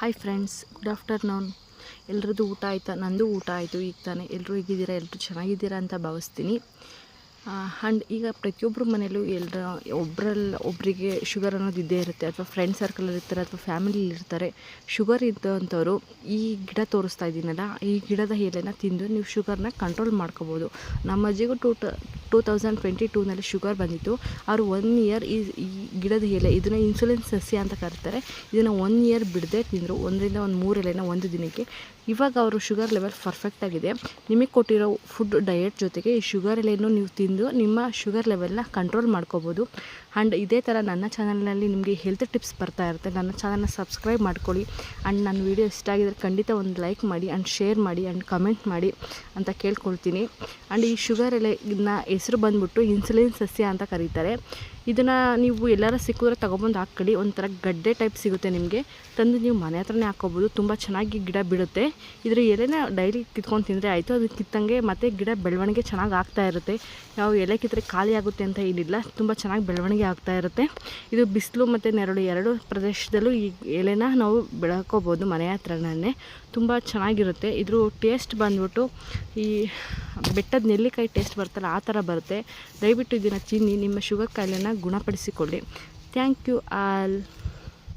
Hi friends, good afternoon. ಎಲ್ರದ್ದು ಊಟ ಆಯಿತಾ? ನಂದು ಊಟ ಆಯಿತು ಈಗ ತಾನೇ. ಎಲ್ಲರೂ ಹೇಗಿದ್ದೀರಾ? ಎಲ್ಲರೂ ಚೆನ್ನಾಗಿದ್ದೀರಾ ಅಂತ ಭಾವಿಸ್ತೀನಿ. ಆ್ಯಂಡ್ ಈಗ ಪ್ರತಿಯೊಬ್ಬರ ಮನೆಯಲ್ಲೂ ಒಬ್ಬರಿಗೆ ಶುಗರ್ ಅನ್ನೋದು ಇದ್ದೇ ಇರುತ್ತೆ, ಅಥವಾ ಫ್ರೆಂಡ್ ಸರ್ಕಲಲ್ಲಿ ಇರ್ತಾರೆ, ಅಥವಾ ಫ್ಯಾಮಿಲಿಲಿ ಇರ್ತಾರೆ. ಶುಗರ್ ಇದ್ದಂಥವ್ರು ಈ ಗಿಡ ತೋರಿಸ್ತಾ ಇದ್ದೀನಲ್ಲ, ಈ ಗಿಡದ ಎಲೆನ ತಿಂದು ನೀವು ಶುಗರ್ನ ಕಂಟ್ರೋಲ್ ಮಾಡ್ಕೋಬೋದು. ನಮ್ಮ ಅಜ್ಜಿಗೂ 2022ನಲ್ಲಿ ಶುಗರ್ ಬಂದಿತ್ತು. ಅವರು 1 ಇಯರ್ ಈ ಗಿಡದ ಎಲೆ, ಇದನ್ನು ಇನ್ಸುಲಿನ್ ಸಸ್ಯ ಅಂತ ಕರೀತಾರೆ. ಇದನ್ನು 1 ಇಯರ್ ಬಿಡದೆ ತಿಂದರು, 1 ರಿಂದ 3 ಎಲೆನ ಒಂದು ದಿನಕ್ಕೆ. ಇವಾಗ ಅವರು ಶುಗರ್ ಲೆವೆಲ್ ಪರ್ಫೆಕ್ಟಾಗಿದೆ. ನಿಮಗೆ ಕೊಟ್ಟಿರೋ ಫುಡ್ ಡಯಟ್ ಜೊತೆಗೆ ಈ ಶುಗರ್ ಎಲೆಯನ್ನು ನೀವು ತಿಂದು ನಿಮ್ಮ ಶುಗರ್ ಲೆವೆಲ್ನ ಕಂಟ್ರೋಲ್ ಮಾಡ್ಕೋಬೋದು. ಆ್ಯಂಡ್ ಇದೇ ಥರ ನನ್ನ ಚಾನಲ್ನಲ್ಲಿ ನಿಮಗೆ ಹೆಲ್ತ್ ಟಿಪ್ಸ್ ಬರ್ತಾ ಇರುತ್ತೆ. ನನ್ನ ಚಾನಲ್ನ ಸಬ್ಸ್ಕ್ರೈಬ್ ಮಾಡ್ಕೊಳ್ಳಿ. ಆ್ಯಂಡ್ ನನ್ನ ವೀಡಿಯೋ ಇಷ್ಟ ಆಗಿದ್ರೆ ಖಂಡಿತ ಒಂದು ಲೈಕ್ ಮಾಡಿ, ಆ್ಯಂಡ್ ಶೇರ್ ಮಾಡಿ, ಆ್ಯಂಡ್ ಕಮೆಂಟ್ ಮಾಡಿ ಅಂತ ಕೇಳ್ಕೊಳ್ತೀನಿ. ಆ್ಯಂಡ್ ಈ ಶುಗರ್ ಎಲೆನ ಹೆಸರು ಬಂದ್ಬಿಟ್ಟು ಇನ್ಸುಲಿನ್ ಸಸ್ಯ ಅಂತ ಕರೀತಾರೆ. ಇದನ್ನು ನೀವು ಎಲ್ಲರ ಸಿಕ್ಕಿದ್ರೆ ತೊಗೊಬಂದು ಹಾಕ್ಕೊಳ್ಳಿ. ಒಂಥರ ಗಡ್ಡೆ ಟೈಪ್ ಸಿಗುತ್ತೆ ನಿಮಗೆ, ತಂದು ನೀವು ಮನೆ ಹತ್ರನೇ ಹಾಕ್ಕೋಬೋದು. ತುಂಬ ಚೆನ್ನಾಗಿ ಗಿಡ ಬಿಡುತ್ತೆ. ಇದರ ಎಲೆನ ಡೈಲಿ ಕಿತ್ಕೊಂಡು ತಿಂದರೆ ಆಯಿತು. ಅದು ಕಿತ್ತಂಗೆ ಮತ್ತು ಗಿಡ ಬೆಳವಣಿಗೆ ಚೆನ್ನಾಗಿ ಆಗ್ತಾ ಇರುತ್ತೆ. ಯಾವ ಎಲೆ ಕಿತ್ತರೆ ಖಾಲಿ ಆಗುತ್ತೆ ಅಂತ ಏನಿಲ್ಲ, ತುಂಬ ಚೆನ್ನಾಗಿ ಬೆಳವಣಿಗೆ ಆಗ್ತಾ ಇರುತ್ತೆ. ಇದು ಬಿಸಿಲು ಮತ್ತು ನೆರಳು ಎರಡು ಪ್ರದೇಶದಲ್ಲೂ ಈ ಎಲೆನ ನಾವು ಬೆಳ್ಕೋಬೋದು ಮನೆ ಹತ್ರನೇ. ತುಂಬ ಚೆನ್ನಾಗಿರುತ್ತೆ. ಇದ್ರ ಟೇಸ್ಟ್ ಬಂದ್ಬಿಟ್ಟು ಈ ಬೆಟ್ಟದ ನೆಲ್ಲಿಕಾಯಿ ಟೇಸ್ಟ್ ಬರ್ತಲ್ಲ, ಆ ಥರ ಬರುತ್ತೆ. ದಯವಿಟ್ಟು ಇದನ್ನು ತಿನ್ನಿ, ನಿಮ್ಮ ಶುಗರ್ ಕಾಯಿಲೆನ ಗುಣಪಡಿಸಿಕೊಳ್ಳಿ. Thank you all.